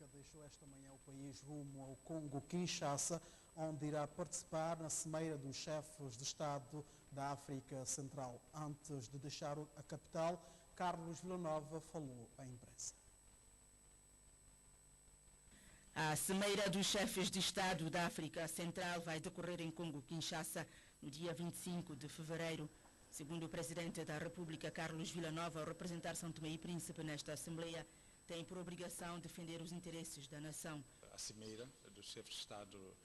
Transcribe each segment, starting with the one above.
República deixou esta manhã o país rumo ao Congo-Kinshasa, onde irá participar na Cimeira dos Chefes de Estado da África Central. Antes de deixar a capital, Carlos Villanova falou à imprensa. A Cimeira dos Chefes de Estado da África Central vai decorrer em Congo-Kinshasa no dia 25 de fevereiro. Segundo o Presidente da República, Carlos Villanova, ao representar São Tomé e Príncipe nesta Assembleia, tem por obrigação defender os interesses da nação. A Cimeira dos Chefes de Estado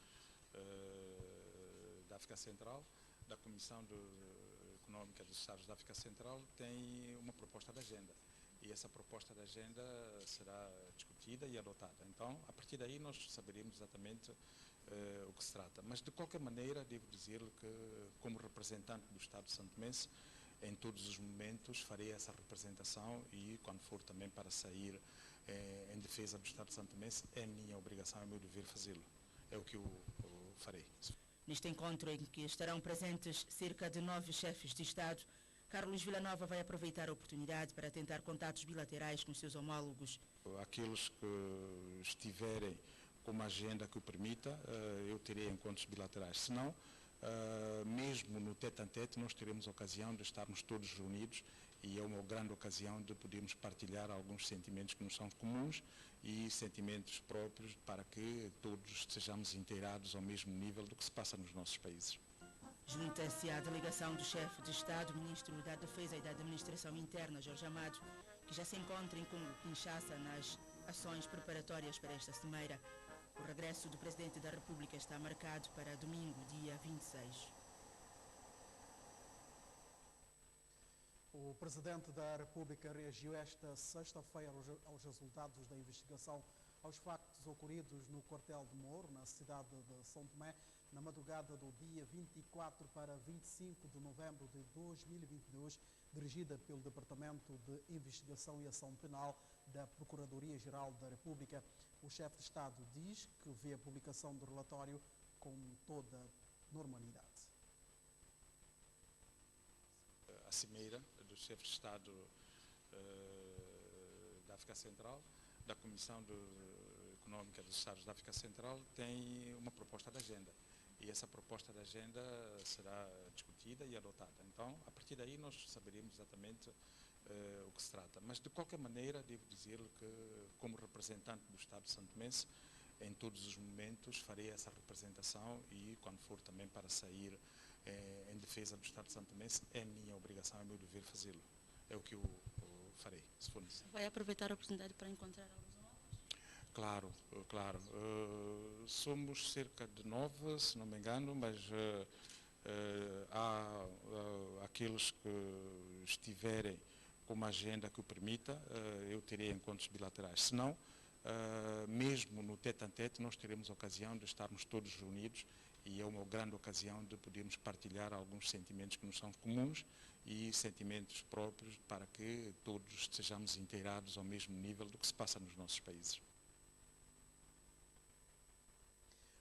da África Central, da Comissão Econômica dos Estados da África Central, tem uma proposta de agenda. E essa proposta de agenda será discutida e adotada. Então, a partir daí, nós saberemos exatamente o que se trata. Mas, de qualquer maneira, devo dizer-lhe que, como representante do Estado santomense, em todos os momentos farei essa representação e, quando for também para sair em defesa do Estado santomense, é minha obrigação, é meu dever fazê-lo. É o que eu farei. Neste encontro, em que estarão presentes cerca de 9 chefes de Estado, Carlos Villanova vai aproveitar a oportunidade para tentar contatos bilaterais com seus homólogos. Aqueles que estiverem com uma agenda que o permita, eu terei encontros bilaterais. Se não, mesmo no tete-a-tete, nós teremos a ocasião de estarmos todos reunidos e é uma grande ocasião de podermos partilhar alguns sentimentos que nos são comuns e sentimentos próprios para que todos sejamos inteirados ao mesmo nível do que se passa nos nossos países. Junta-se à delegação do chefe de Estado, Ministro da Defesa e da Administração Interna, Jorge Amado, que já se encontra em Congo-Kinshasa nas ações preparatórias para esta cimeira. O regresso do Presidente da República está marcado para domingo, dia 26. O Presidente da República reagiu esta sexta-feira aos resultados da investigação aos factos ocorridos no quartel de Moro, na cidade de São Tomé, na madrugada do dia 24 para 25 de novembro de 2022, dirigida pelo Departamento de Investigação e Ação Penal da Procuradoria-Geral da República. O chefe de Estado diz que vê a publicação do relatório com toda normalidade. A Cimeira dos Chefes de Estado da África Central, da Comissão Econômica dos Estados da África Central, tem uma proposta de agenda. E essa proposta de agenda será discutida e adotada. Então, a partir daí, nós saberemos exatamente o que se trata. Mas, de qualquer maneira, devo dizer-lhe que, como representante do Estado santomense, em todos os momentos farei essa representação e, quando for também para sair em defesa do Estado santomense, é minha obrigação, é meu dever fazê-lo. É o que eu farei, se for necessário. Vai aproveitar a oportunidade para encontrar alguns homólogos? Claro, claro. Somos cerca de 9, se não me engano, mas há aqueles que estiverem com uma agenda que o permita, eu terei encontros bilaterais. Se não, mesmo no tete-a-tete, nós teremos a ocasião de estarmos todos reunidos e é uma grande ocasião de podermos partilhar alguns sentimentos que nos são comuns e sentimentos próprios para que todos sejamos inteirados ao mesmo nível do que se passa nos nossos países.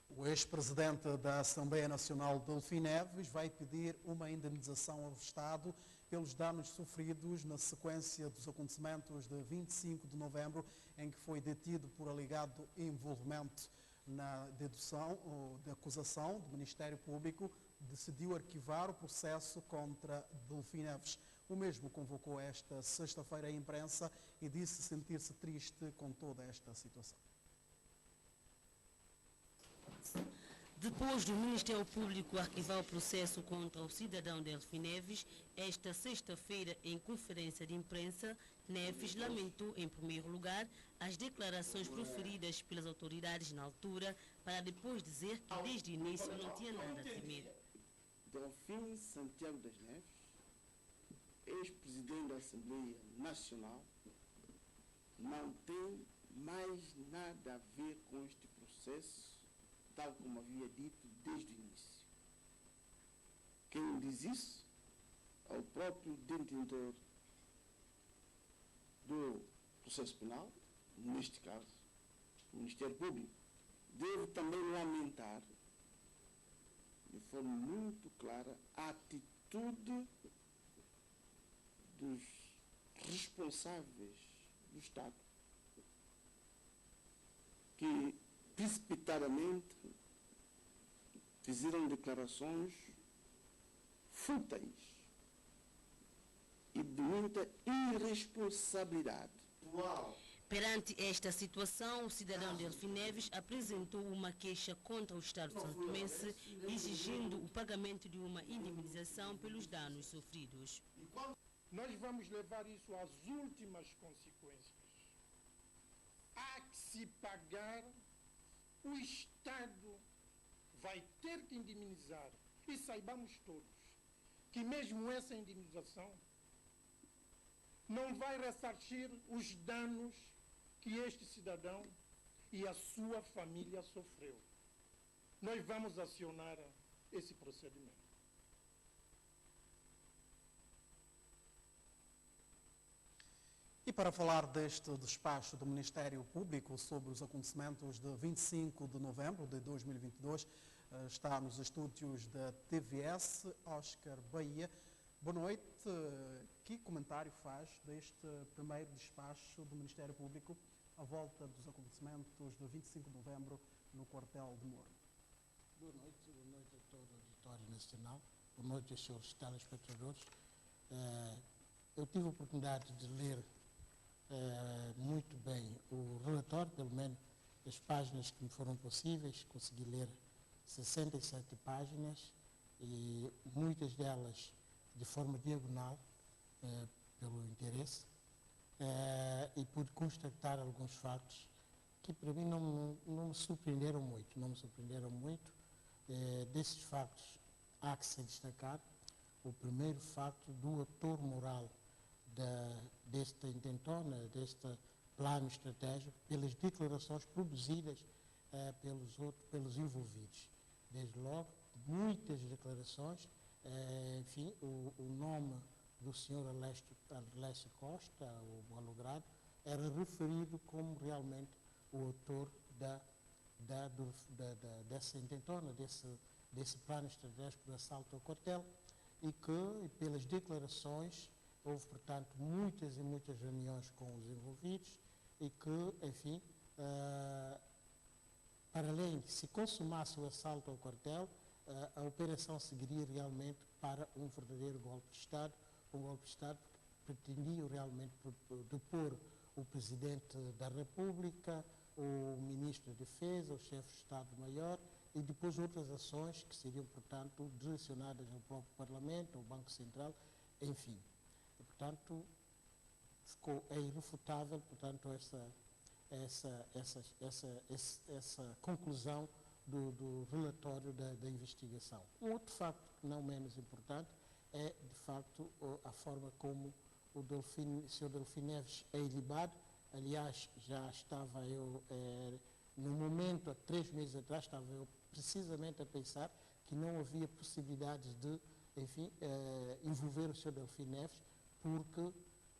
O ex-presidente da Assembleia Nacional, Delfim Neves, vai pedir uma indemnização ao Estado pelos danos sofridos na sequência dos acontecimentos de 25 de novembro, em que foi detido por alegado envolvimento na dedução ou da acusação do Ministério Público, decidiu arquivar o processo contra Delfim Neves. O mesmo convocou esta sexta-feira a imprensa e disse sentir-se triste com toda esta situação. Depois do Ministério Público arquivar o processo contra o cidadão Delfim Neves, esta sexta-feira, em conferência de imprensa, Neves lamentou, em primeiro lugar, as declarações proferidas pelas autoridades na altura, para depois dizer que desde o início não tinha nada a temer. Delfim Santiago das Neves, ex-presidente da Assembleia Nacional, não tem mais nada a ver com este processo, tal como havia dito desde o início. Quem diz isso é o próprio detentor do processo penal, neste caso, o Ministério Público. Devo também lamentar, de forma muito clara, a atitude dos responsáveis do Estado que precipitadamente fizeram declarações fúteis e de muita irresponsabilidade. Perante esta situação, o cidadão Delfim Neves apresentou uma queixa contra o Estado santomense, exigindo o pagamento de uma indemnização pelos danos sofridos. Nós vamos levar isso às últimas consequências. Há que se pagar, o Estado vai ter que indemnizar. E saibamos todos que mesmo essa indemnização não vai ressarcir os danos que este cidadão e a sua família sofreu. Nós vamos acionar esse procedimento. E para falar deste despacho do Ministério Público sobre os acontecimentos de 25 de novembro de 2022, está nos estúdios da TVS, Oscar Bahia. Boa noite. Que comentário faz deste primeiro despacho do Ministério Público à volta dos acontecimentos de 25 de novembro no quartel de Morro? Boa noite a todo o auditório nacional, boa noite aos senhores telespectadores. Eu tive a oportunidade de ler muito bem o relatório, pelo menos as páginas que me foram possíveis, consegui ler 67 páginas e muitas delas de forma diagonal, pelo interesse, e pude constatar alguns factos que para mim não me surpreenderam muito. Desses factos há que se destacar o primeiro facto do ator moral desta intentona, deste plano estratégico, pelas declarações produzidas pelos envolvidos. Desde logo, muitas declarações, enfim, o nome do senhor Alessio Costa, o malogrado, era referido como realmente o autor dessa intentona, desse plano estratégico de assalto ao quartel, e que, pelas declarações, houve, portanto, muitas e muitas reuniões com os envolvidos e que, enfim, para além de se consumasse o assalto ao quartel, a operação seguiria realmente para um verdadeiro golpe de Estado, um golpe de Estado que pretendia realmente depor o Presidente da República, o Ministro da Defesa, o Chefe de Estado-Maior e depois outras ações que seriam, portanto, direcionadas ao próprio Parlamento, ao Banco Central, enfim. E, portanto, é irrefutável, portanto, essa conclusão do relatório da investigação. Um outro facto, não menos importante, é, de facto, a forma como o Sr. Delfim Neves é ilibado. Aliás, já estava eu, no momento, há 3 meses atrás, estava eu precisamente a pensar que não havia possibilidades de, enfim, envolver o Sr. Delfim Neves, porque,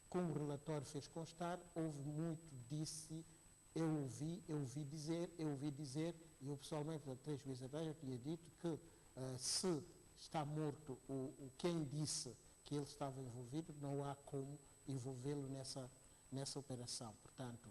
como o relatório fez constar, houve muito disse, eu ouvi dizer, e eu pessoalmente, há 3 meses atrás, eu tinha dito que se está morto quem disse que ele estava envolvido, não há como envolvê-lo nessa operação. Portanto,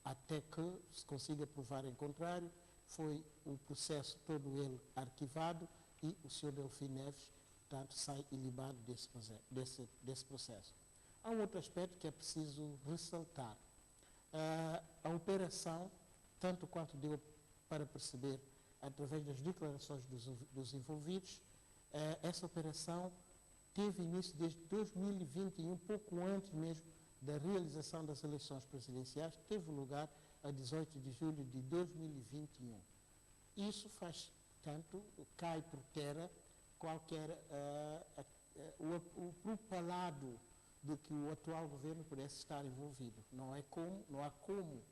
até que se consiga provar em contrário, foi o processo todo ele arquivado e o Sr. Delfim Neves, portanto, sai ilibado desse processo. Há um outro aspecto que é preciso ressaltar. A operação, tanto quanto deu para perceber através das declarações dos envolvidos, essa operação teve início desde 2021, pouco antes mesmo da realização das eleições presidenciais, teve lugar a 18 de julho de 2021. Isso faz, portanto, cai por terra qualquer o propalado de que o atual governo pudesse estar envolvido. Não há como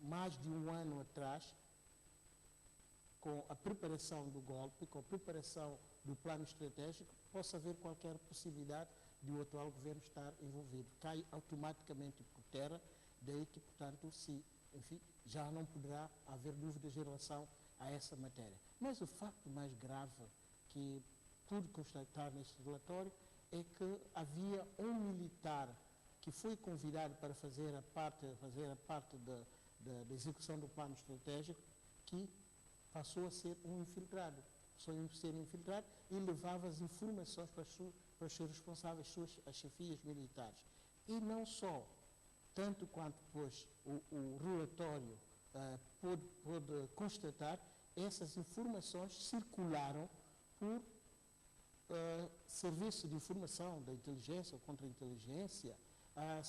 mais de um ano atrás, com a preparação do golpe, com a preparação do plano estratégico, possa haver qualquer possibilidade de o atual governo estar envolvido. Cai automaticamente por terra, daí que, portanto, enfim, já não poderá haver dúvidas em relação a essa matéria. Mas o facto mais grave que pude constatar neste relatório é que havia um militar que foi convidado para fazer a parte da execução do plano estratégico, que passou a ser um infiltrado. Passou a ser infiltrado e levava as informações para os seus responsáveis, as chefias militares. E não só, tanto quanto depois o relatório pôde constatar, essas informações circularam por serviço de informação da inteligência ou contra-inteligência,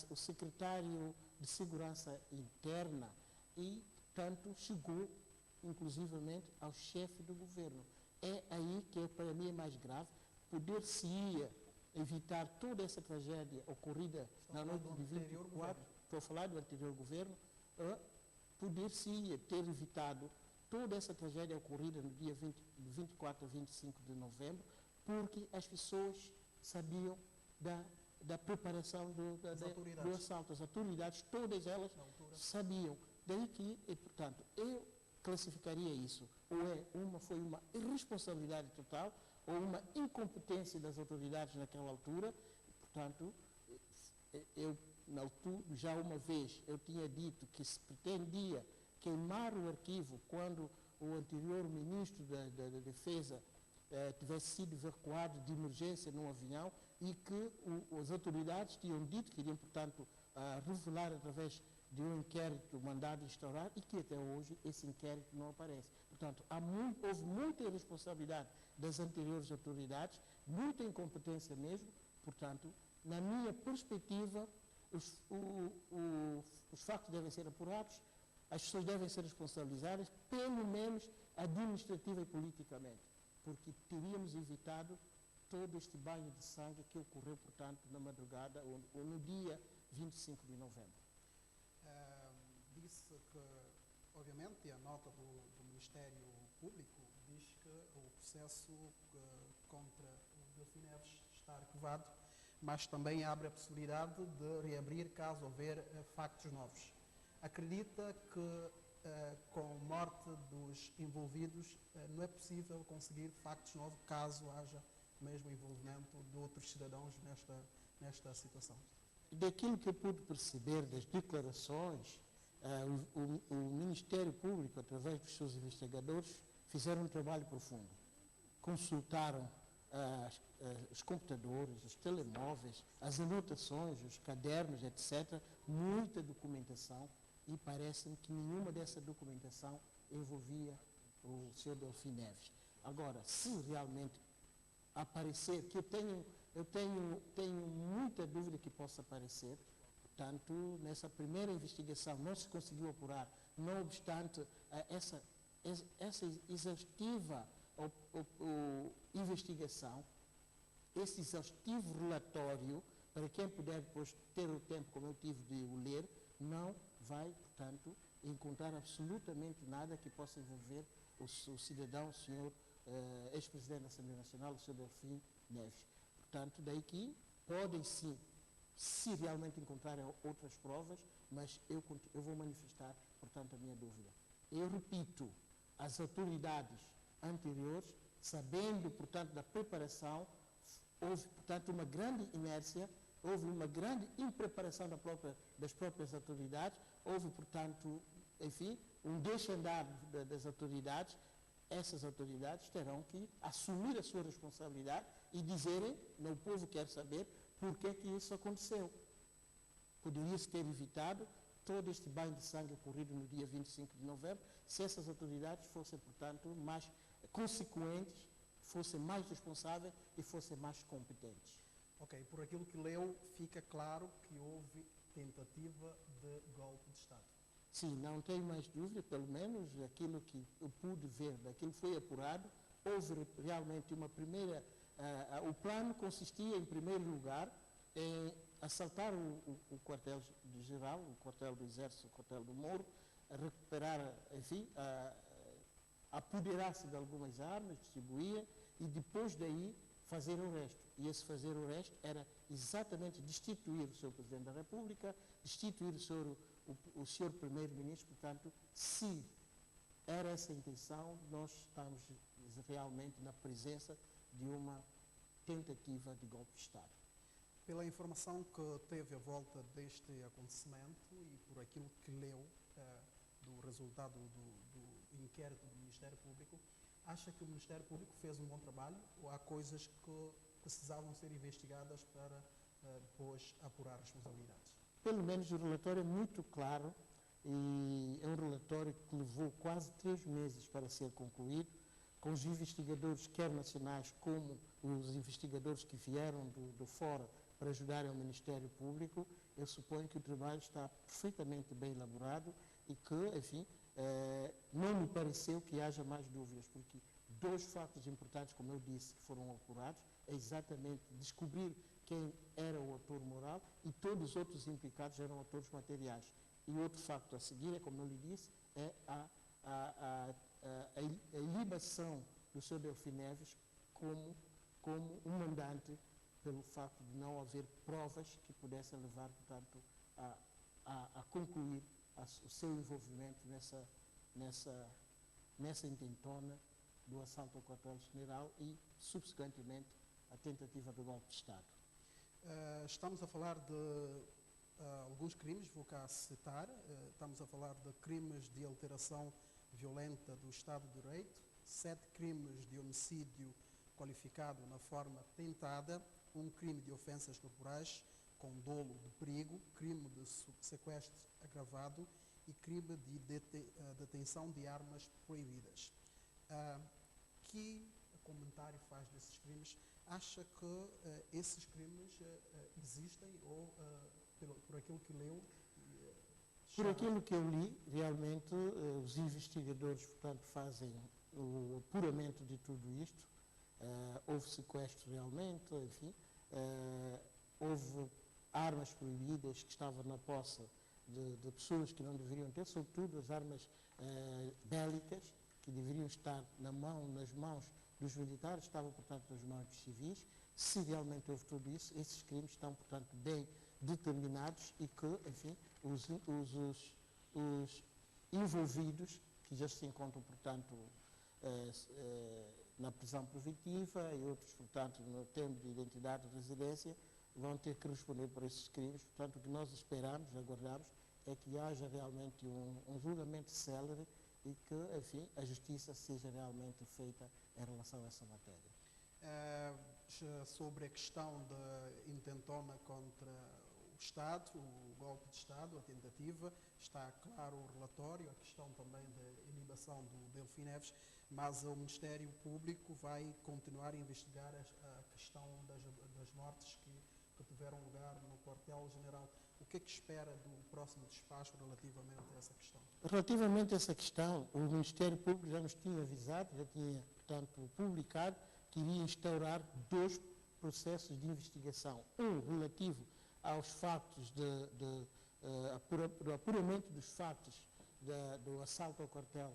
o secretário de Segurança Interna e, portanto, chegou inclusivamente ao chefe do governo. É aí que, para mim, é mais grave. Poder-se-ia evitar toda essa tragédia ocorrida na noite de 24, estou a falar do anterior governo, poder-se-ia ter evitado toda essa tragédia ocorrida no dia 24 a 25 de novembro, porque as pessoas sabiam da preparação do assalto. As autoridades, todas elas sabiam. Daí que, portanto, eu classificaria isso, foi uma irresponsabilidade total, ou uma incompetência das autoridades naquela altura. Portanto, eu, na altura, já uma vez, eu tinha dito que se pretendia queimar o arquivo quando o anterior ministro da Defesa tivesse sido evacuado de emergência num avião e que as autoridades tinham dito que iriam, portanto, revelar através de um inquérito mandado instaurar e que até hoje esse inquérito não aparece. Portanto, houve muita irresponsabilidade das anteriores autoridades, muita incompetência mesmo. Portanto, na minha perspectiva, os factos devem ser apurados, as pessoas devem ser responsabilizadas, pelo menos administrativa e politicamente, porque teríamos evitado todo este banho de sangue que ocorreu, portanto, na madrugada ou no dia 25 de novembro. Disse que, obviamente, a nota do Ministério Público diz que o processo contra o Delfim Neves está arquivado, mas também abre a possibilidade de reabrir caso houver factos novos. Acredita que com a morte dos envolvidos não é possível conseguir factos novos caso haja mesmo envolvimento de outros cidadãos nesta situação? Daquilo que eu pude perceber das declarações, o Ministério Público, através dos seus investigadores, fizeram um trabalho profundo. Consultaram os computadores, os telemóveis, as anotações, os cadernos, etc. Muita documentação, e parece-me que nenhuma dessa documentação envolvia o Sr. Delfim Neves. Agora, se realmente aparecer, que eu tenho muita dúvida que possa aparecer, portanto, nessa primeira investigação não se conseguiu apurar, não obstante essa exaustiva investigação, esse exaustivo relatório, para quem puder depois ter o tempo, como eu tive de o ler, não vai, portanto, encontrar absolutamente nada que possa envolver o cidadão, o senhor ex-presidente da Assembleia Nacional, o Sr. Delfim Neves. Portanto, daí que podem sim, se realmente encontrarem outras provas, mas eu vou manifestar, portanto, a minha dúvida. Eu repito, as autoridades anteriores, sabendo, portanto, da preparação, houve, portanto, uma grande inércia, houve uma grande impreparação das próprias autoridades, houve, portanto, enfim, um deixa-andar das autoridades. Essas autoridades terão que assumir a sua responsabilidade e dizerem, o povo quer saber, por que isso aconteceu. Poderia-se ter evitado todo este banho de sangue ocorrido no dia 25 de novembro, se essas autoridades fossem, portanto, mais consequentes, fossem mais responsáveis e fossem mais competentes. Ok, por aquilo que leu, fica claro que houve tentativa de golpe de Estado. Sim, não tenho mais dúvida, pelo menos aquilo que eu pude ver, daquilo que foi apurado, houve realmente uma primeira... o plano consistia, em primeiro lugar, em assaltar o quartel-geral, o quartel do Exército, o quartel do Moro, a recuperar, enfim, apoderar-se de algumas armas, distribuir, e depois daí fazer o resto. E esse fazer o resto era exatamente destituir o Sr. Presidente da República, destituir o Sr. Primeiro-Ministro. Portanto, se era essa a intenção, nós estamos realmente na presença de uma tentativa de golpe de Estado. Pela informação que teve à volta deste acontecimento e por aquilo que leu, do resultado do inquérito do Ministério Público, acha que o Ministério Público fez um bom trabalho ou há coisas que precisavam ser investigadas para depois apurar responsabilidades? Pelo menos o relatório é muito claro e é um relatório que levou quase 3 meses para ser concluído, com os investigadores, quer nacionais como os investigadores que vieram do fora para ajudarem o Ministério Público. Eu suponho que o trabalho está perfeitamente bem elaborado e que, enfim, não me pareceu que haja mais dúvidas, porque 2 fatos importantes, como eu disse, que foram apurados, é exatamente descobrir quem era o autor moral e todos os outros implicados eram autores materiais. E outro facto a seguir, é como eu lhe disse, é a ilibação do Sr. Delfim Neves como um mandante pelo facto de não haver provas que pudessem levar, portanto, a concluir o seu envolvimento nessa intentona do assalto ao quartel-general e, subsequentemente, a tentativa do golpe de Estado. Estamos a falar de alguns crimes, vou cá citar. Estamos a falar de crimes de alteração violenta do Estado de Direito, 7 crimes de homicídio qualificado na forma tentada, 1 crime de ofensas corporais com dolo de perigo, crime de sequestro agravado e crime de detenção de armas proibidas. Que comentário faz desses crimes? Acha que esses crimes existem ou, por aquilo que leu? Por aquilo que eu li, realmente, os investigadores, portanto, fazem o apuramento de tudo isto. Houve sequestro realmente, enfim, houve armas proibidas que estavam na posse de pessoas que não deveriam ter, sobretudo as armas bélicas, que deveriam estar nas mãos dos militares, estavam, portanto, nas mãos dos civis. Se realmente houve tudo isso, esses crimes estão, portanto, bem determinados e que, enfim, os envolvidos, que já se encontram, portanto, na prisão preventiva e outros, portanto, no termo de identidade de residência, vão ter que responder por esses crimes. Portanto, o que nós esperamos, aguardamos, é que haja realmente um julgamento célere e que, enfim, a justiça seja realmente feita em relação a essa matéria. Sobre a questão da intentona contra o Estado, o golpe de Estado, a tentativa, está claro o relatório, a questão também da ilibação do Delfim Neves, mas o Ministério Público vai continuar a investigar a questão das mortes que tiveram lugar no quartel-general. O que é que espera do próximo despacho relativamente a essa questão? Relativamente a essa questão, o Ministério Público já nos tinha avisado, já tinha, portanto, publicado que iria instaurar 2 processos de investigação. Um relativo aos factos do apuramento dos fatos do assalto ao quartel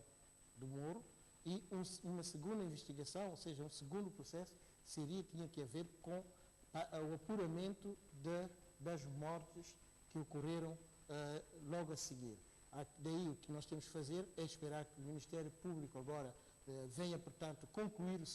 do Moro e uma segunda investigação, ou seja, um segundo processo, tinha que ver com o apuramento das mortes que ocorreram logo a seguir. Daí o que nós temos que fazer é esperar que o Ministério Público agora venha, portanto, concluir o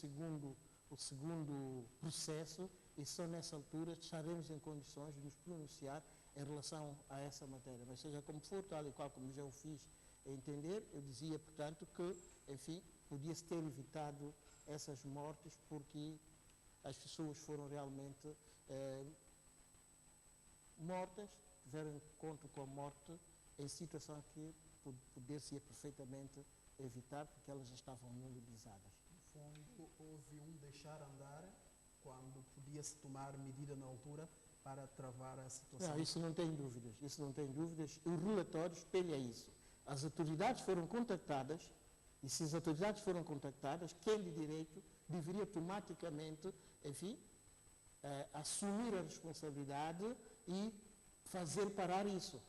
segundo processo e só nessa altura estaremos em condições de nos pronunciar em relação a essa matéria. Mas seja como for, tal e qual como já o fiz entender, eu dizia, portanto, que, enfim, podia-se ter evitado essas mortes porque as pessoas foram realmente mortas, tiveram encontro com a morte em situação que poder-se perfeitamente evitar porque elas já estavam mobilizadas. No fundo, houve um deixar andar quando podia-se tomar medida na altura para travar a situação. Não, isso não tem dúvidas. O relatório espelha isso. As autoridades foram contactadas e se as autoridades foram contactadas, quem de direito deveria automaticamente, enfim, assumir a responsabilidade e fazer parar isso.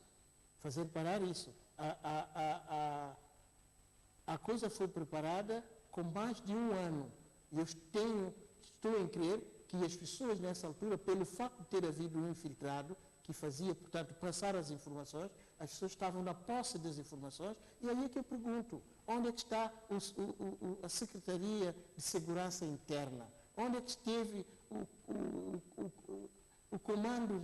A coisa foi preparada com mais de 1 ano. E eu estou em crer que as pessoas nessa altura, pelo facto de ter havido um infiltrado que fazia, portanto, passar as informações, as pessoas estavam na posse das informações, e aí é que eu pergunto, onde é que está a Secretaria de Segurança Interna? Onde é que esteve o comando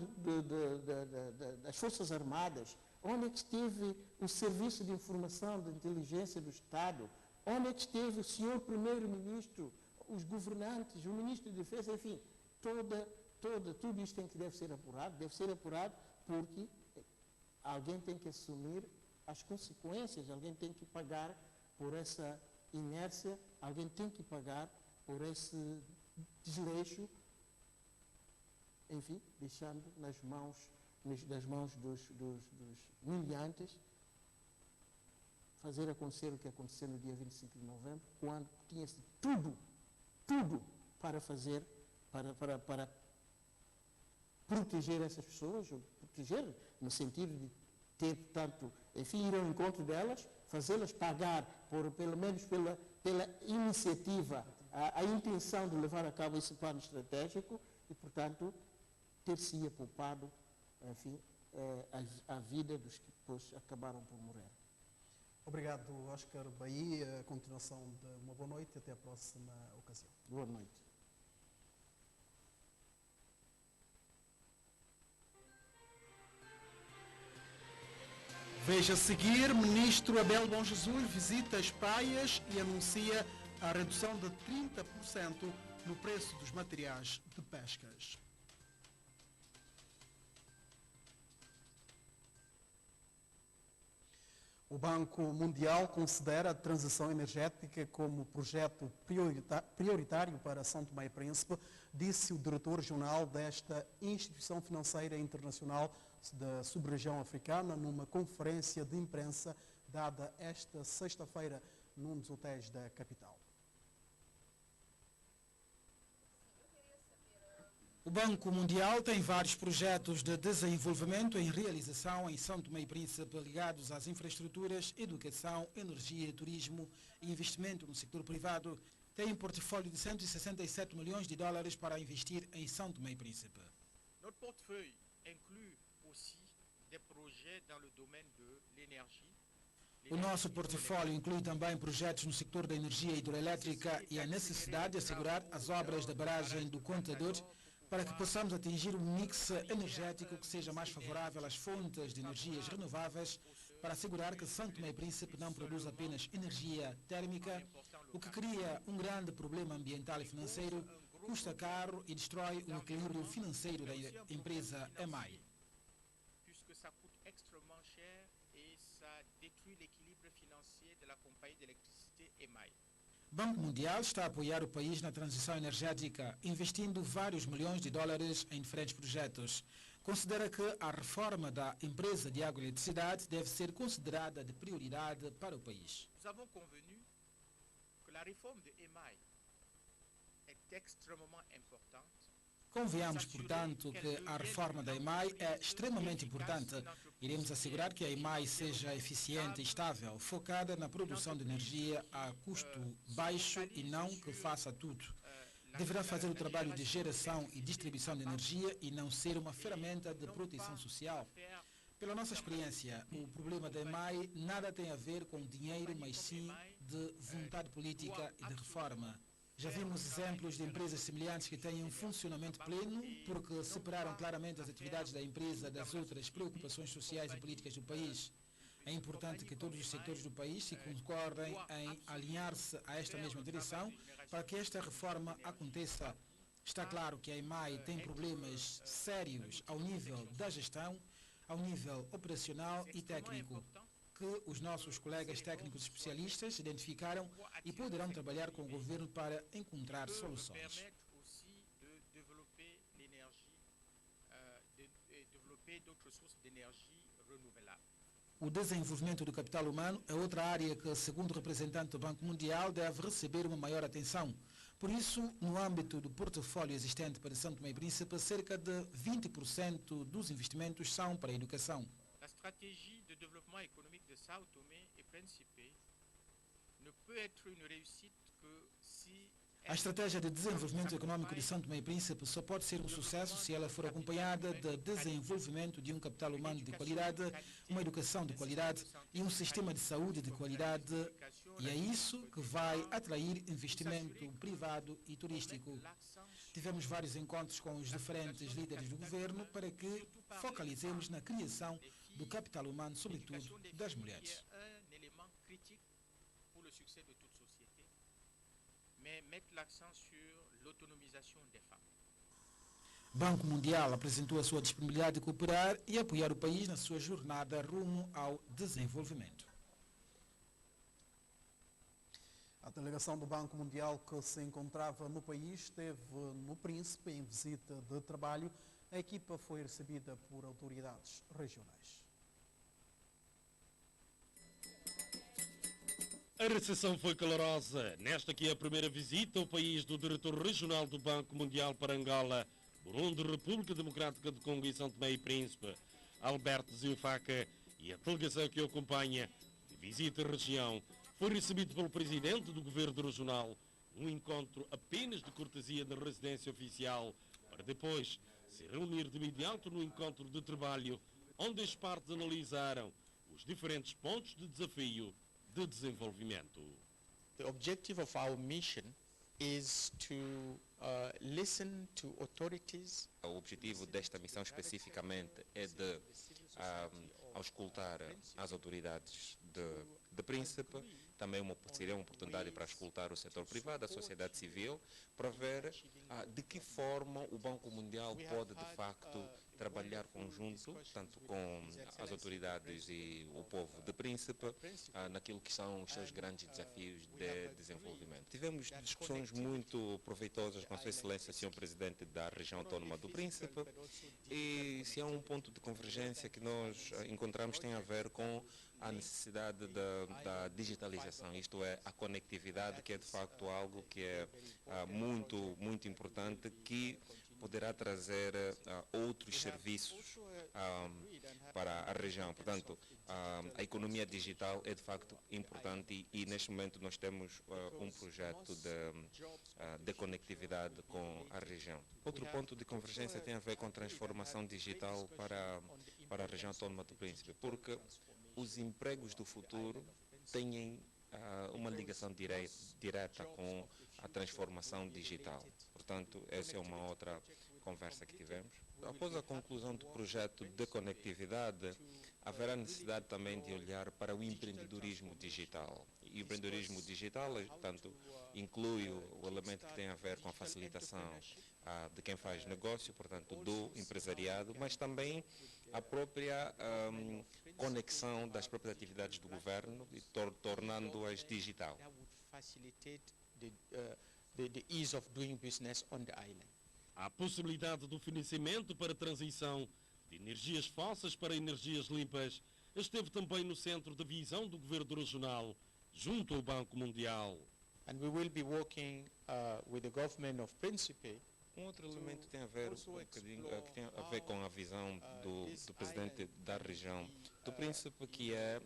das Forças Armadas? Onde é que esteve o Serviço de Informação de Inteligência do Estado? Onde é que esteve o senhor Primeiro-Ministro, os governantes, o Ministro de Defesa, enfim, tudo isto deve ser apurado porque alguém tem que assumir as consequências, alguém tem que pagar por essa inércia, alguém tem que pagar por esse desleixo, enfim, deixando das mãos dos miliantes fazer acontecer o que aconteceu no dia 25 de novembro, quando tinha-se tudo para fazer, para proteger essas pessoas, proteger no sentido de ter, portanto, enfim, ir ao encontro delas, fazê-las pagar, pelo menos pela iniciativa, a intenção de levar a cabo esse plano estratégico e, portanto, ter-se poupado, enfim, a vida dos que depois acabaram por morrer. Obrigado, Oscar Bahia. A continuação de uma boa noite e até a próxima ocasião. Boa noite. Veja a seguir, ministro Abel Bom Jesus visita as praias e anuncia a redução de 30% no preço dos materiais de pescas. O Banco Mundial considera a transição energética como projeto prioritário para São Tomé e Príncipe, disse o diretor-geral desta instituição financeira internacional da sub-região africana numa conferência de imprensa dada esta sexta-feira num dos hotéis da capital. O Banco Mundial tem vários projetos de desenvolvimento em realização em São Tomé e Príncipe ligados às infraestruturas, educação, energia, turismo e investimento no setor privado. Tem um portfólio de 167 milhões de dólares para investir em São Tomé e Príncipe. Notre portefeuille inclut aussi des projets dans le domaine de l'énergie. O nosso portfólio inclui também projetos no setor da energia hidroelétrica e a necessidade de assegurar as obras da barragem do Contador para que possamos atingir um mix energético que seja mais favorável às fontes de energias renováveis para assegurar que São Tomé e Príncipe não produz apenas energia térmica, o que cria um grande problema ambiental e financeiro, custa caro e destrói o equilíbrio financeiro da empresa EMAI. Puisque ça coûte extrêmement cher et ça détruit l'équilibre financier de la compagnie d'électricité EMAI. O Banco Mundial está a apoiar o país na transição energética, investindo vários milhões de dólares em diferentes projetos. Considera que a reforma da empresa de água e eletricidade deve ser considerada de prioridade para o país. Nous avons convenu que la réforme de EMAI est extrêmement importante. Convenhamos, portanto, que a reforma da EMAI é extremamente importante. Iremos assegurar que a EMAI seja eficiente e estável, focada na produção de energia a custo baixo e não que faça tudo. Deverá fazer o trabalho de geração e distribuição de energia e não ser uma ferramenta de proteção social. Pela nossa experiência, o problema da EMAI nada tem a ver com dinheiro, mas sim de vontade política e de reforma. Já vimos exemplos de empresas semelhantes que têm um funcionamento pleno porque separaram claramente as atividades da empresa das outras preocupações sociais e políticas do país. É importante que todos os setores do país se concordem em alinhar-se a esta mesma direção para que esta reforma aconteça. Está claro que a EMAI tem problemas sérios ao nível da gestão, ao nível operacional e técnico, que os nossos colegas técnicos especialistas identificaram e poderão trabalhar com o governo para encontrar soluções. O desenvolvimento do capital humano é outra área que, segundo o representante do Banco Mundial, deve receber uma maior atenção. Por isso, no âmbito do portfólio existente para São Tomé e Príncipe, cerca de 20% dos investimentos são para a educação. La stratégie de développement économique de Sao Tomé et Príncipe ne peut être une réussite que si A estratégia de desenvolvimento econômico de São Tomé e Príncipe só pode ser um sucesso se ela for acompanhada de desenvolvimento de um capital humano de qualidade, uma educação de qualidade e um sistema de saúde de qualidade. E é isso que vai atrair investimento privado e turístico. Tivemos vários encontros com os diferentes líderes do governo para que focalizemos na criação do capital humano, sobretudo das mulheres. Mais mettre l'accent sur l'autonomisation des femmes. Banco Mundial apresentou a sua disponibilidade de cooperar e apoiar o país na sua jornada rumo ao desenvolvimento. A delegação do Banco Mundial que se encontrava no país esteve no Príncipe em visita de trabalho. A equipa foi recebida por autoridades regionais. A recepção foi calorosa. Nesta que é a primeira visita ao país do diretor regional do Banco Mundial para Angola, Burundi, República Democrática do Congo e São Tomé e Príncipe, Alberto Zilfaca, e a delegação que o acompanha, de visita à região, foi recebido pelo presidente do governo regional, um encontro apenas de cortesia na residência oficial, para depois se reunir de imediato no encontro de trabalho, onde as partes analisaram os diferentes pontos de desafio de desenvolvimento. The objective of our mission is to listen to authorities. O objetivo desta missão especificamente é de auscultar as autoridades de Príncipe, também seria uma oportunidade para auscultar o setor privado, a sociedade civil, para ver de que forma o Banco Mundial pode de facto trabalhar conjunto, tanto com as autoridades e o povo de Príncipe, naquilo que são os seus grandes desafios de desenvolvimento. Tivemos discussões muito proveitosas com a Sua Excelência, Sr. Presidente da Região Autónoma do Príncipe, e se há um ponto de convergência que nós encontramos tem a ver com a necessidade da digitalização, isto é, a conectividade, que é de facto algo que é muito importante, que poderá trazer outros serviços para a região. Portanto, a economia digital é de facto importante e neste momento nós temos um projeto de conectividade com a região. Outro ponto de convergência tem a ver com transformação digital para a região autónoma do Príncipe, porque os empregos do futuro têm uma ligação direta com a transformação digital. Portanto, essa é uma outra conversa que tivemos. Após a conclusão do projeto de conectividade, haverá necessidade também de olhar para o empreendedorismo digital. E o empreendedorismo digital, portanto, inclui o elemento que tem a ver com a facilitação de quem faz negócio, portanto, do empresariado, mas também a própria conexão das próprias atividades do governo e tornando-as digital. The ease of doing business on the island. A possibilidade do financiamento para a transição de energias fósseis para energias limpas esteve também no centro da visão do governo regional, junto ao Banco Mundial. And we will be working with the government of Príncipe. Um outro elemento tem a ver, que tem a ver com a visão do presidente da região do Príncipe, que é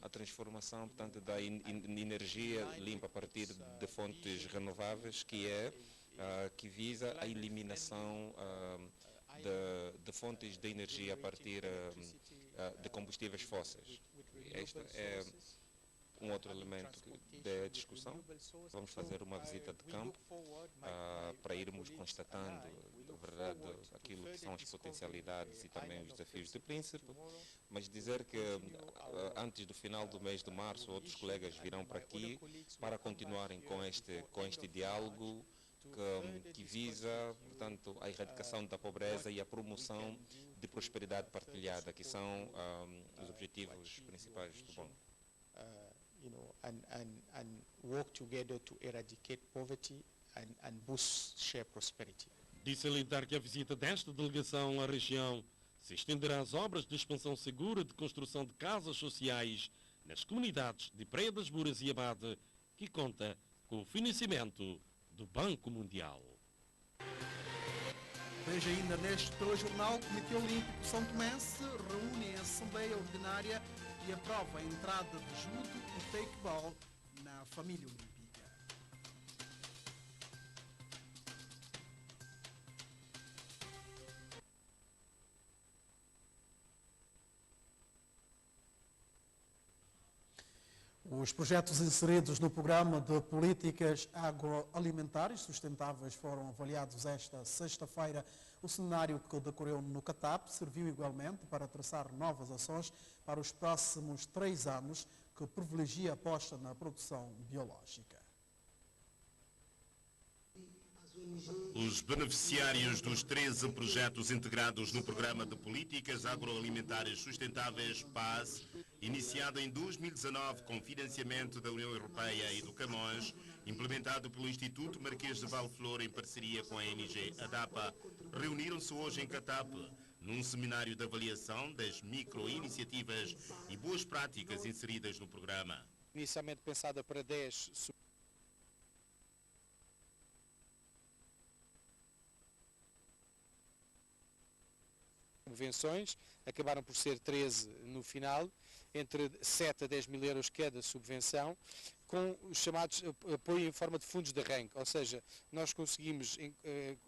a transformação, portanto, da energia limpa a partir de fontes renováveis, que visa a eliminação de fontes de energia a partir de combustíveis fósseis. Este é um outro elemento de discussão. Vamos fazer uma visita de campo para irmos constatando, na verdade, aquilo que são as potencialidades e também os desafios do Príncipe, mas dizer que antes do final do mês de março outros colegas virão para aqui para continuarem com este diálogo que visa, portanto, a erradicação da pobreza e a promoção de prosperidade partilhada, que são os objetivos principais do banco. And work together to eradicate poverty and boost share prosperity. Disse salientar que a visita desta delegação à região se estenderá às obras de expansão segura de construção de casas sociais nas comunidades de Praia das Buras e Abade, que conta com o financiamento do Banco Mundial. Veja ainda neste telejornal, o Comitê Olímpico São Tomé se reúne em Assembleia Ordinária e aprova a entrada de judo e takeball na família olímpica. Os projetos inseridos no programa de políticas agroalimentares sustentáveis foram avaliados esta sexta-feira. O cenário que decorreu no CATAP serviu igualmente para traçar novas ações para os próximos 3 anos, que privilegia a aposta na produção biológica. Os beneficiários dos 13 projetos integrados no Programa de Políticas Agroalimentares Sustentáveis PAS, iniciado em 2019 com financiamento da União Europeia e do Camões, implementado pelo Instituto Marquês de Valflor em parceria com a ONG ADAPA, reuniram-se hoje em CATAP, num seminário de avaliação das micro-iniciativas e boas práticas inseridas no programa. Inicialmente pensada para 10 subvenções, acabaram por ser 13 no final, entre 7 a 10 mil euros cada subvenção, com os chamados apoio em forma de fundos de arranque, ou seja, nós conseguimos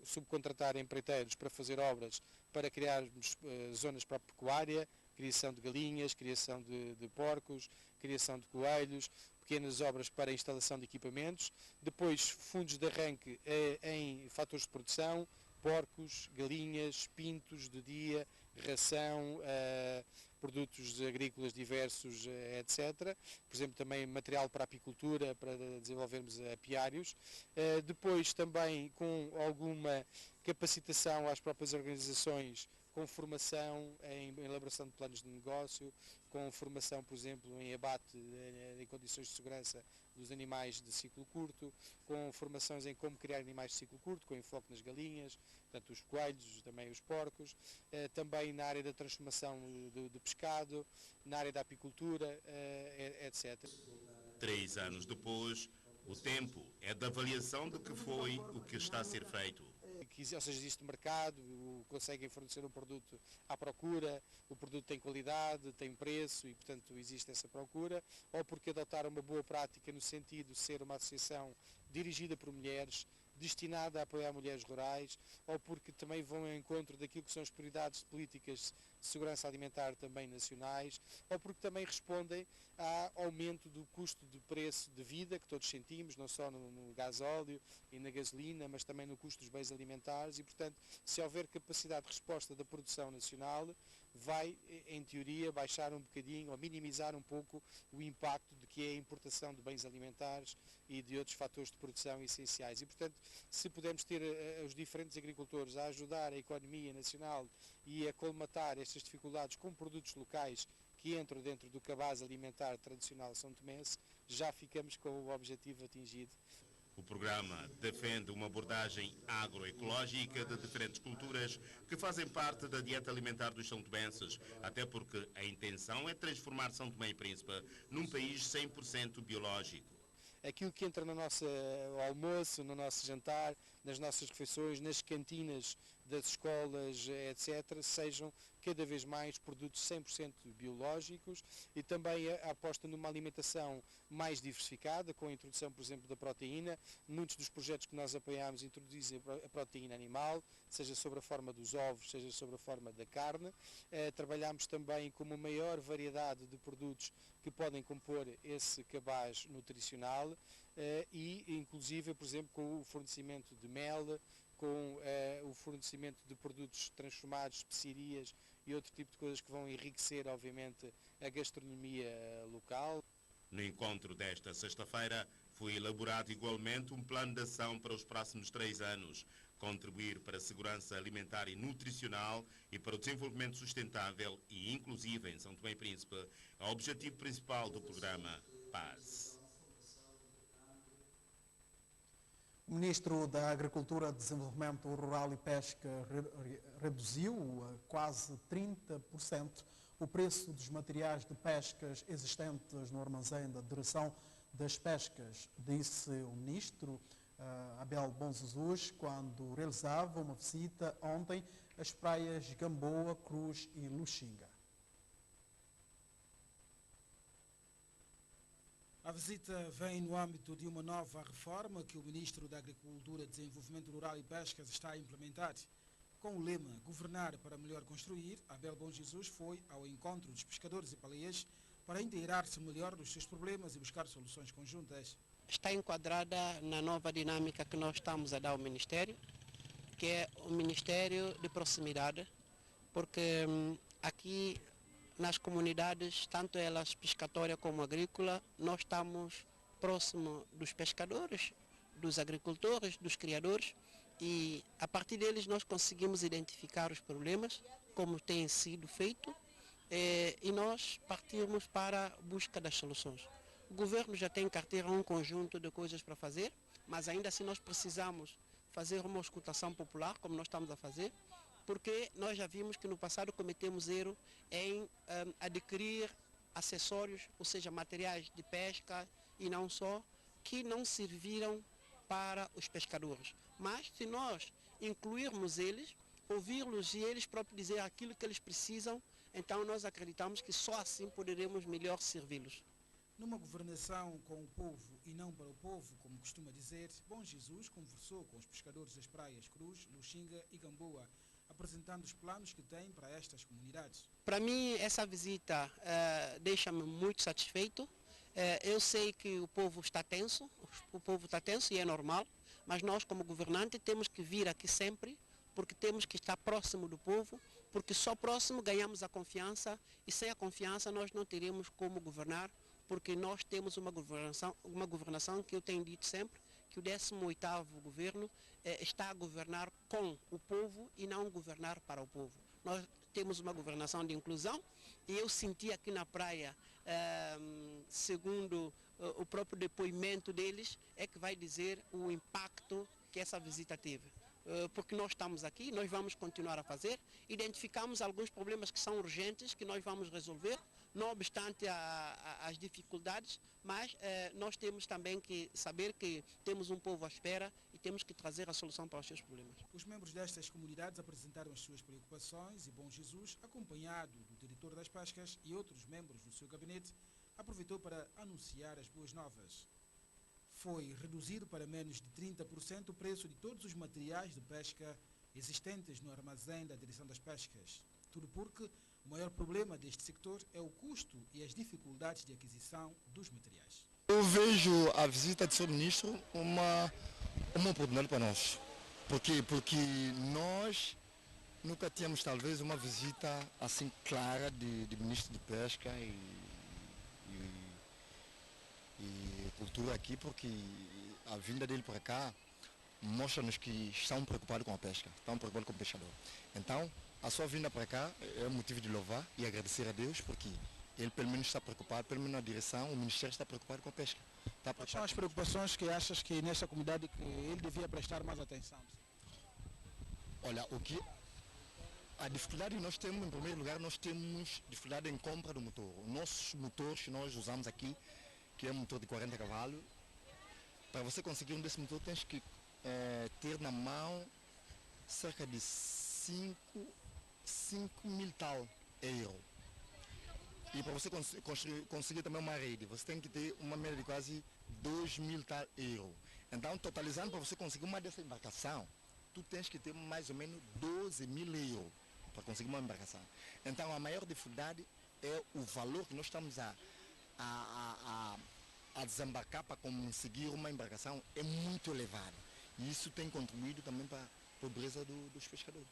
subcontratar empreiteiros para fazer obras para criarmos zonas para a pecuária, criação de galinhas, criação de porcos, criação de coelhos, pequenas obras para a instalação de equipamentos, depois fundos de arranque em fatores de produção, porcos, galinhas, pintos de dia, ração, produtos agrícolas diversos, etc. Por exemplo, também material para a apicultura, para desenvolvermos apiários. Depois também com alguma capacitação às próprias organizações, com formação em elaboração de planos de negócio, com formação, por exemplo, em abate em condições de segurança dos animais de ciclo curto, com formações em como criar animais de ciclo curto, com enfoque nas galinhas, portanto os coelhos, também os porcos, também na área da transformação de pescado, na área da apicultura, etc. 3 anos depois, o tempo é da avaliação do que foi o que está a ser feito. Ou seja, existe mercado, conseguem fornecer um produto à procura, o produto tem qualidade, tem preço e, portanto, existe essa procura, ou porque adotaram uma boa prática no sentido de ser uma associação dirigida por mulheres, destinada a apoiar mulheres rurais, ou porque também vão ao encontro daquilo que são as prioridades de políticas de segurança alimentar também nacionais, ou porque também respondem ao aumento do custo de preço de vida que todos sentimos, não só no gasóleo e na gasolina, mas também no custo dos bens alimentares e, portanto, se houver capacidade de resposta da produção nacional, vai, em teoria, baixar um bocadinho ou minimizar um pouco o impacto de que é a importação de bens alimentares e de outros fatores de produção essenciais. E, portanto, se pudermos ter os diferentes agricultores a ajudar a economia nacional e a colmatar estas dificuldades com produtos locais que entram dentro do cabaz alimentar tradicional são tomense, já ficamos com o objetivo atingido. O programa defende uma abordagem agroecológica de diferentes culturas que fazem parte da dieta alimentar dos são-tomenses, até porque a intenção é transformar São Tomé e Príncipe num país 100% biológico. Aquilo que entra no nosso almoço, no nosso jantar, nas nossas refeições, nas cantinas das escolas, etc., sejam cada vez mais produtos 100% biológicos e também a aposta numa alimentação mais diversificada, com a introdução, por exemplo, da proteína. Muitos dos projetos que nós apoiamos introduzem a proteína animal, seja sobre a forma dos ovos, seja sobre a forma da carne. Trabalhamos também com uma maior variedade de produtos que podem compor esse cabaz nutricional e, inclusive, por exemplo, com o fornecimento de mel, com o fornecimento de produtos transformados, especiarias e outro tipo de coisas que vão enriquecer, obviamente, a gastronomia local. No encontro desta sexta-feira, foi elaborado igualmente um plano de ação para os próximos 3 anos, contribuir para a segurança alimentar e nutricional e para o desenvolvimento sustentável e inclusivo em São Tomé e Príncipe, é o objetivo principal do programa PAS. O Ministro da Agricultura, Desenvolvimento Rural e Pesca reduziu a quase 30% o preço dos materiais de pescas existentes no armazém da Direção das Pescas, disse o Ministro Abel Bom Jesus quando realizava uma visita ontem às praias Gamboa, Cruz e Luxinga. A visita vem no âmbito de uma nova reforma que o Ministro da Agricultura, Desenvolvimento Rural e Pescas está a implementar. Com o lema Governar para melhor construir, Abel Bom Jesus foi ao encontro dos pescadores e baleias para inteirar-se melhor dos seus problemas e buscar soluções conjuntas. Está enquadrada na nova dinâmica que nós estamos a dar ao Ministério, que é o Ministério de Proximidade, porque aqui nas comunidades, tanto elas pescatória como agrícola, nós estamos próximo dos pescadores, dos agricultores, dos criadores, e a partir deles nós conseguimos identificar os problemas, como tem sido feito, e nós partimos para a busca das soluções. O governo já tem em carteira um conjunto de coisas para fazer, mas ainda assim nós precisamos fazer uma escutação popular, como nós estamos a fazer, porque nós já vimos que no passado cometemos erro em adquirir acessórios, ou seja, materiais de pesca e não só, que não serviram para os pescadores. Mas se nós incluirmos eles, ouvi-los e eles próprios dizer aquilo que eles precisam, então nós acreditamos que só assim poderemos melhor servi-los. Numa governação com o povo e não para o povo, como costuma dizer, Bom Jesus conversou com os pescadores das praias Cruz, Luxinga e Gamboa, apresentando os planos que tem para estas comunidades. Para mim, essa visita deixa-me muito satisfeito. Eu sei que o povo está tenso e é normal, mas nós como governante temos que vir aqui sempre, porque temos que estar próximo do povo, porque só próximo ganhamos a confiança e sem a confiança nós não teremos como governar, porque nós temos uma governação que eu tenho dito sempre, que o 18º governo está a governar com o povo e não governar para o povo. Nós temos uma governação de inclusão e eu senti aqui na praia, segundo o próprio depoimento deles, é que vai dizer o impacto que essa visita teve. Porque nós estamos aqui, nós vamos continuar a fazer, identificamos alguns problemas que são urgentes, que nós vamos resolver, não obstante as dificuldades, mas nós temos também que saber que temos um povo à espera e temos que trazer a solução para os seus problemas. Os membros destas comunidades apresentaram as suas preocupações e Bom Jesus, acompanhado do diretor das pescas e outros membros do seu gabinete, aproveitou para anunciar as boas novas. Foi reduzido para menos de 30% o preço de todos os materiais de pesca existentes no armazém da Direção das Pescas. Tudo porque o maior problema deste sector é o custo e as dificuldades de aquisição dos materiais. Eu vejo a visita do Sr. Ministro uma oportunidade para nós. Por quê? Porque nós nunca tínhamos talvez uma visita assim clara de Ministro de Pesca e cultura aqui, porque a vinda dele para cá mostra-nos que estão preocupados com a pesca, estão preocupados com o pescador. Então, a sua vinda para cá é motivo de louvar e agradecer a Deus, porque ele pelo menos está preocupado, pelo menos na direção, o Ministério está preocupado com a pesca. Quais são as preocupações que achas que nesta comunidade que ele devia prestar mais atenção? Olha, a dificuldade que nós temos, em primeiro lugar, nós temos dificuldade em compra do motor. Os nossos motores que nós usamos aqui, que é um motor de 40 cavalos, para você conseguir um desse motor tens que ter na mão cerca de 5 mil tal euro. E para você conseguir também uma rede, você tem que ter uma média de quase 2 mil tal euro. Então, totalizando, para você conseguir uma dessa embarcação, tu tens que ter mais ou menos 12 mil euros para conseguir uma embarcação. Então, a maior dificuldade é o valor que nós estamos a desembarcar para conseguir uma embarcação é muito elevado. E isso tem contribuído também para a pobreza dos pescadores.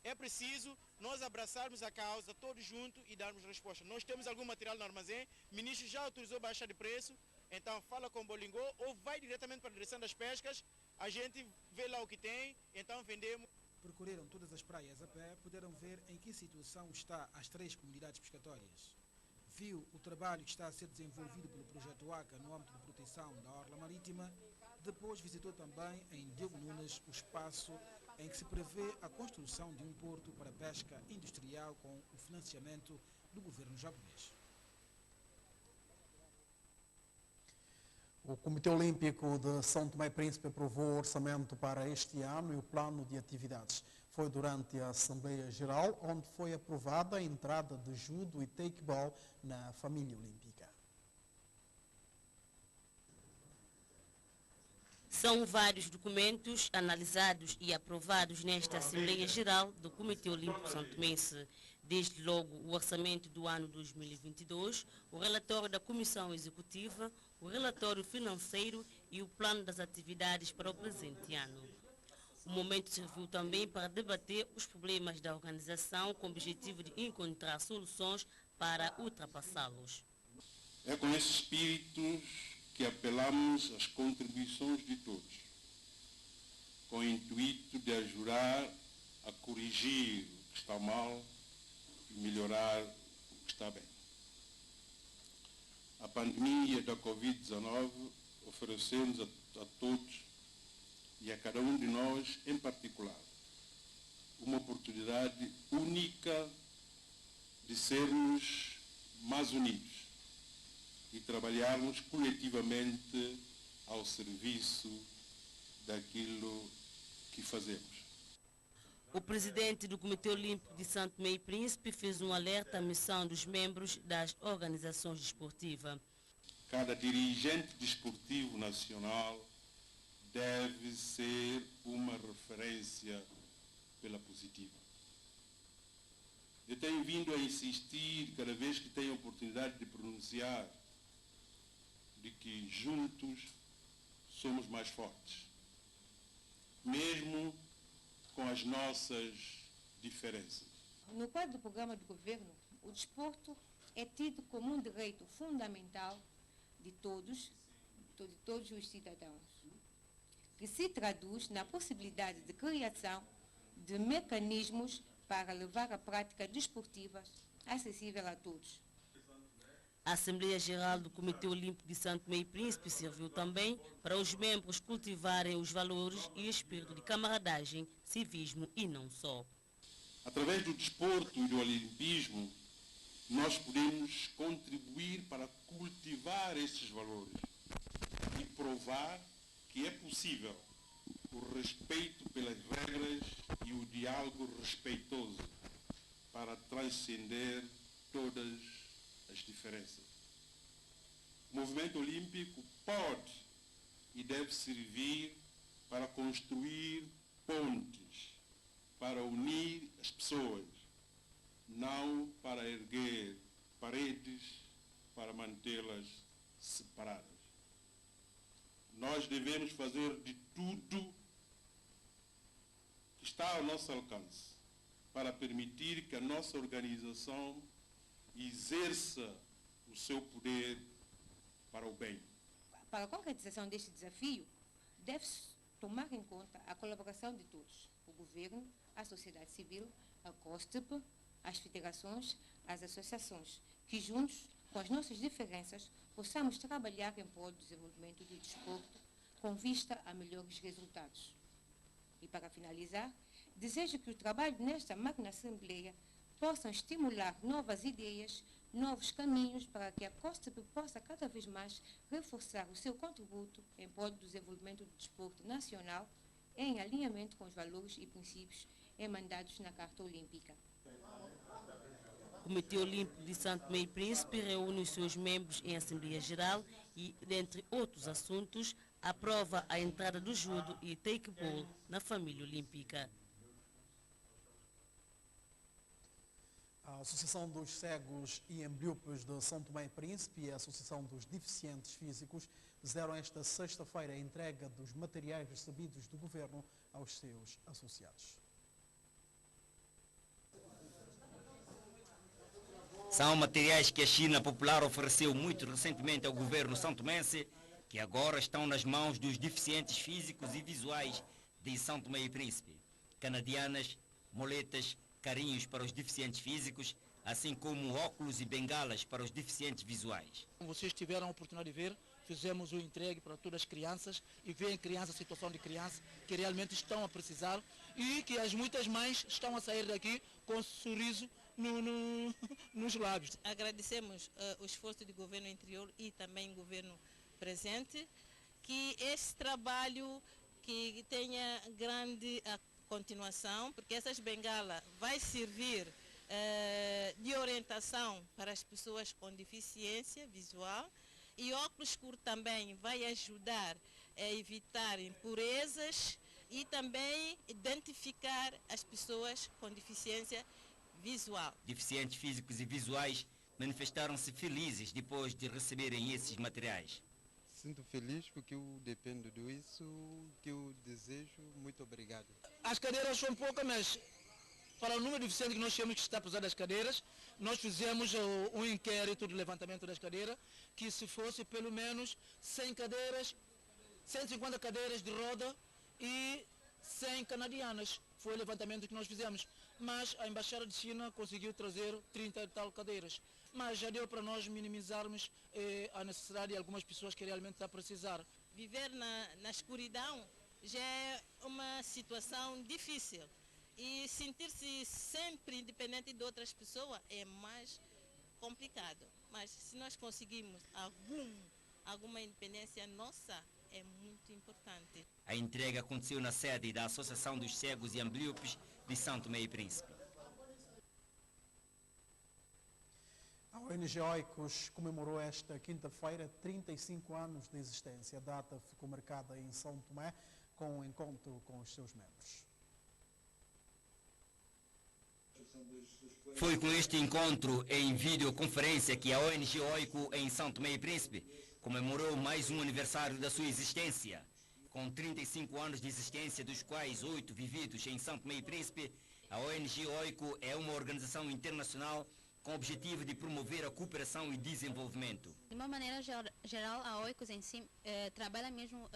É preciso nós abraçarmos a causa todos juntos e darmos resposta. Nós temos algum material no armazém, o ministro já autorizou baixa de preço, então fala com o Bolingô ou vai diretamente para a direção das pescas, a gente vê lá o que tem, então vendemos. Percorreram todas as praias a pé, puderam ver em que situação está as 3 comunidades pescatórias. Viu o trabalho que está a ser desenvolvido pelo projeto ACA no âmbito de proteção da orla marítima. Depois visitou também em Diogo Nunes o espaço em que se prevê a construção de um porto para pesca industrial com o financiamento do governo japonês. O Comitê Olímpico de São Tomé e Príncipe aprovou o orçamento para este ano e o plano de atividades. Foi durante a Assembleia Geral, onde foi aprovada a entrada de judo e takeball na família olímpica. São vários documentos analisados e aprovados nesta Assembleia Geral do Comitê Olímpico Santomense. Desde logo o orçamento do ano 2022, o relatório da Comissão Executiva, o relatório financeiro e o plano das atividades para o presente ano. O momento serviu também para debater os problemas da organização com o objetivo de encontrar soluções para ultrapassá-los. É com esse espírito que apelamos às contribuições de todos, com o intuito de ajudar a corrigir o que está mal e melhorar o que está bem. A pandemia da Covid-19 ofereceu-nos a todos e a cada um de nós em particular uma oportunidade única de sermos mais unidos e trabalharmos coletivamente ao serviço daquilo que fazemos. O presidente do Comitê Olímpico de Santo Tomé e Príncipe fez um alerta à missão dos membros das organizações desportivas. Cada dirigente desportivo nacional deve ser uma referência pela positiva. Eu tenho vindo a insistir, cada vez que tenho a oportunidade de pronunciar, de que juntos somos mais fortes, mesmo com as nossas diferenças. No quadro do programa do governo, o desporto é tido como um direito fundamental de todos os cidadãos, que se traduz na possibilidade de criação de mecanismos para levar a prática desportiva acessível a todos. A Assembleia Geral do Comitê Olímpico de Santo Tomé e Príncipe serviu também para os membros cultivarem os valores e espírito de camaradagem, civismo e não só. Através do desporto e do olimpismo, nós podemos contribuir para cultivar esses valores e provar que é possível o respeito pelas regras e o diálogo respeitoso para transcender todas as diferenças. O movimento olímpico pode e deve servir para construir pontes, para unir as pessoas, não para erguer paredes, para mantê-las separadas. Nós devemos fazer de tudo que está ao nosso alcance para permitir que a nossa organização exerça o seu poder para o bem. Para a concretização deste desafio, deve-se tomar em conta a colaboração de todos, o governo, a sociedade civil, a COSTEP, as federações, as associações, que juntos, com as nossas diferenças, possamos trabalhar em prol do desenvolvimento do desporto com vista a melhores resultados. E para finalizar, desejo que o trabalho nesta magna Assembleia possam estimular novas ideias, novos caminhos para que a COSTEP possa cada vez mais reforçar o seu contributo em prol do desenvolvimento do desporto nacional em alinhamento com os valores e princípios emendados na Carta Olímpica. O Comitê Olímpico de Santo Tomé e Príncipe reúne os seus membros em Assembleia Geral e, dentre outros assuntos, aprova a entrada do judo e taekwondo na família olímpica. A Associação dos Cegos e Ambliopes de São Tomé e Príncipe e a Associação dos Deficientes Físicos fizeram esta sexta-feira a entrega dos materiais recebidos do Governo aos seus associados. São materiais que a China Popular ofereceu muito recentemente ao governo santomense, que agora estão nas mãos dos deficientes físicos e visuais de São Tomé e Príncipe. Canadianas, moletas, carinhos para os deficientes físicos, assim como óculos e bengalas para os deficientes visuais. Vocês tiveram a oportunidade de ver, fizemos o entregue para todas as crianças e veem crianças, a situação de crianças que realmente estão a precisar e que as muitas mães estão a sair daqui com um sorriso nos lábios. Agradecemos o esforço do governo anterior e também do governo presente, que esse trabalho que tenha grande continuação, porque essas bengalas vai servir de orientação para as pessoas com deficiência visual e óculos escuros também vai ajudar a evitar impurezas e também identificar as pessoas com deficiência visual. Deficientes físicos e visuais manifestaram-se felizes depois de receberem esses materiais. Sinto feliz porque eu dependo disso, que eu desejo. Muito obrigado. As cadeiras são poucas, mas para o número de deficientes que nós temos que está a precisar das cadeiras, nós fizemos um inquérito de levantamento das cadeiras, que se fosse pelo menos 100 cadeiras, 150 cadeiras de roda e 100 canadianas. Foi o levantamento que nós fizemos. Mas a Embaixada de China conseguiu trazer 30 e tal cadeiras. Mas já deu para nós minimizarmos a necessidade de algumas pessoas que realmente estão a precisar. Viver na escuridão já é uma situação difícil. E sentir-se sempre independente de outras pessoas é mais complicado. Mas se nós conseguimos alguma independência nossa, é muito importante. A entrega aconteceu na sede da Associação dos Cegos e Ambliopes de São Tomé e Príncipe. A ONG Oicos comemorou esta quinta-feira 35 anos de existência. A data ficou marcada em São Tomé com um encontro com os seus membros. Foi com este encontro em videoconferência que a ONG Oico em São Tomé e Príncipe comemorou mais um aniversário da sua existência. Com 35 anos de existência, dos quais 8 vividos em São Tomé e Príncipe, a ONG Oico é uma organização internacional com o objetivo de promover a cooperação e desenvolvimento. De uma maneira geral, a Oicos em si trabalha mesmo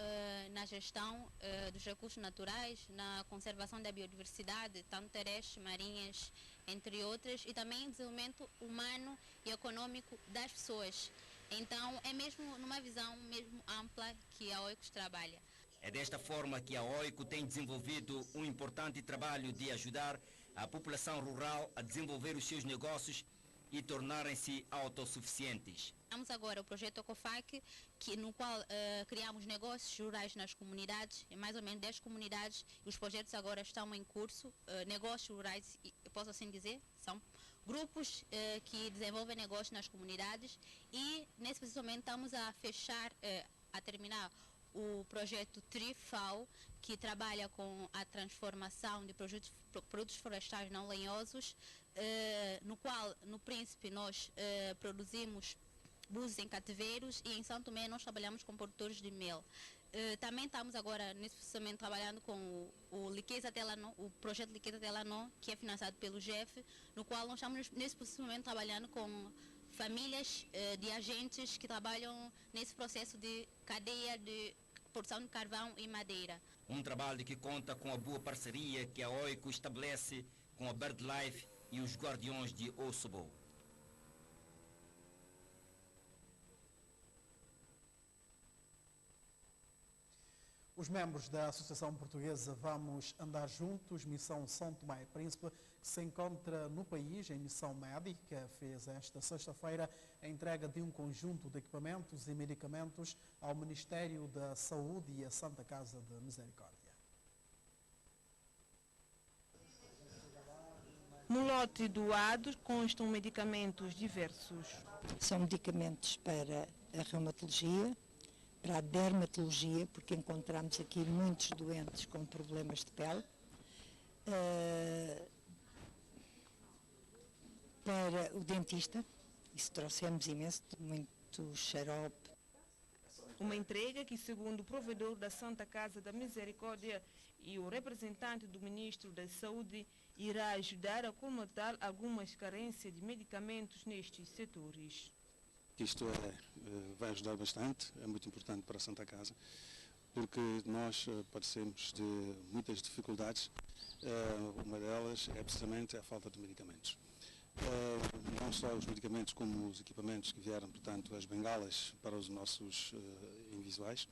na gestão dos recursos naturais, na conservação da biodiversidade, tanto terrestres, marinhas, entre outras, e também desenvolvimento humano e econômico das pessoas. Então, é mesmo numa visão mesmo ampla que a Oicos trabalha. É desta forma que a Oico tem desenvolvido um importante trabalho de ajudar a população rural a desenvolver os seus negócios e tornarem-se autossuficientes. Temos agora o projeto Ecofac, no qual criamos negócios rurais nas comunidades, em mais ou menos 10 comunidades, e os projetos agora estão em curso. Negócios rurais, eu posso assim dizer, são grupos que desenvolvem negócios nas comunidades, e nesse preciso momento estamos a fechar, a terminar o projeto TRIFAO, que trabalha com a transformação de produtos florestais não lenhosos, no qual, no Príncipe, nós produzimos búzios em cativeiros, e em São Tomé nós trabalhamos com produtores de mel. Também estamos agora, nesse momento, trabalhando com o Liqueza Telanó, o projeto Liqueza Telanó, que é financiado pelo GEF, no qual nós estamos, nesse momento, trabalhando com famílias de agentes que trabalham nesse processo de cadeia de produção de carvão e madeira. Um trabalho que conta com a boa parceria que a Oico estabelece com a BirdLife e os Guardiões de Ossobo. Os membros da Associação Portuguesa Vamos Andar Juntos, Missão São Tomé e Príncipe, que se encontra no país em missão médica, fez esta sexta-feira a entrega de um conjunto de equipamentos e medicamentos ao Ministério da Saúde e à Santa Casa de Misericórdia. No lote doado constam medicamentos diversos. São medicamentos para a reumatologia, para a dermatologia, porque encontramos aqui muitos doentes com problemas de pele, para o dentista, isso trouxemos imenso, muito xarope. Uma entrega que, segundo o provedor da Santa Casa da Misericórdia e o representante do Ministro da Saúde, irá ajudar a colmatar algumas carências de medicamentos nestes setores. Isto vai ajudar bastante, é muito importante para a Santa Casa, porque nós padecemos de muitas dificuldades. Uma delas é precisamente a falta de medicamentos. Não só os medicamentos como os equipamentos que vieram, portanto, as bengalas para os nossos invisuais.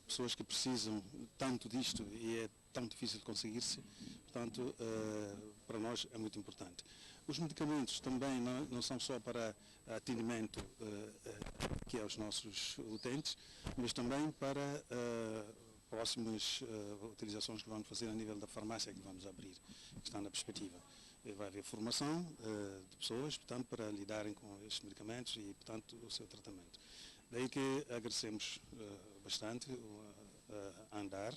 Pessoas que precisam tanto disto e é tão difícil de conseguir-se, portanto, para nós é muito importante. Os medicamentos também não são só para atendimento que é aos nossos utentes, mas também para próximas utilizações que vamos fazer a nível da farmácia que vamos abrir, que está na perspectiva. Vai haver formação de pessoas, portanto, para lidarem com estes medicamentos e, portanto, o seu tratamento. Daí que agradecemos bastante a andar,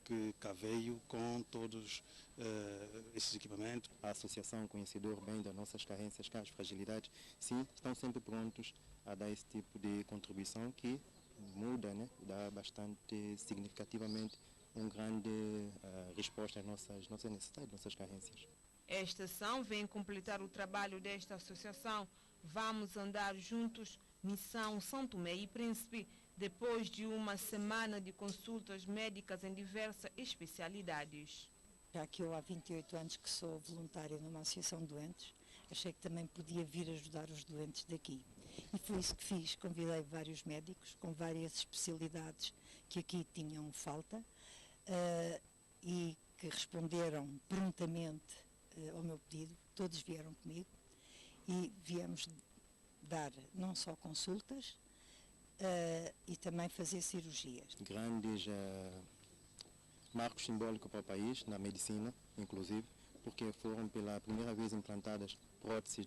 que cá veio com todos esses equipamentos. A associação, conhecedor bem das nossas carências, as fragilidades, sim, estão sempre prontos a dar esse tipo de contribuição que muda, né, dá bastante significativamente uma grande resposta às nossas necessidades, nossas carências. Esta ação vem completar o trabalho desta associação Vamos Andar Juntos, Missão São Tomé e Príncipe, depois de uma semana de consultas médicas em diversas especialidades. Já que eu há 28 anos que sou voluntária numa associação de doentes, achei que também podia vir ajudar os doentes daqui. E foi isso que fiz, convidei vários médicos com várias especialidades que aqui tinham falta e que responderam prontamente ao meu pedido, todos vieram comigo e viemos dar não só consultas e também fazer cirurgias. Grandes marcos simbólicos para o país, na medicina, inclusive, porque foram pela primeira vez implantadas próteses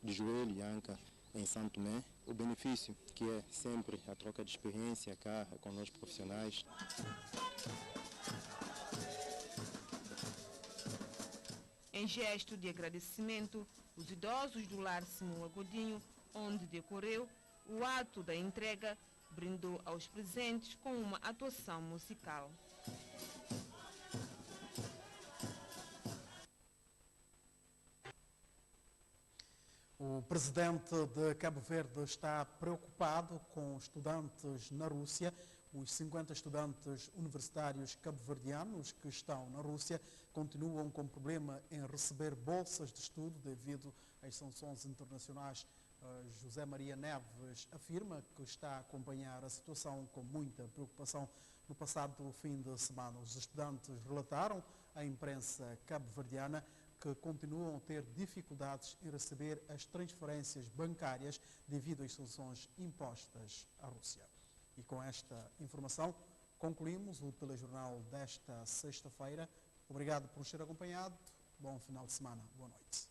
de joelho e anca em São Tomé. O benefício, que é sempre a troca de experiência cá com nós profissionais. Em gesto de agradecimento, os idosos do Lar Simão Godinho, onde decorreu o ato da entrega, brindou aos presentes com uma atuação musical. O presidente de Cabo Verde está preocupado com estudantes na Rússia. Os 50 estudantes universitários cabo-verdianos que estão na Rússia continuam com problema em receber bolsas de estudo devido às sanções internacionais. José Maria Neves afirma que está a acompanhar a situação com muita preocupação. No passado fim de semana, os estudantes relataram à imprensa cabo-verdiana que continuam a ter dificuldades em receber as transferências bancárias devido às sanções impostas à Rússia. E com esta informação concluímos o telejornal desta sexta-feira. Obrigado por nos ter acompanhado. Bom final de semana. Boa noite.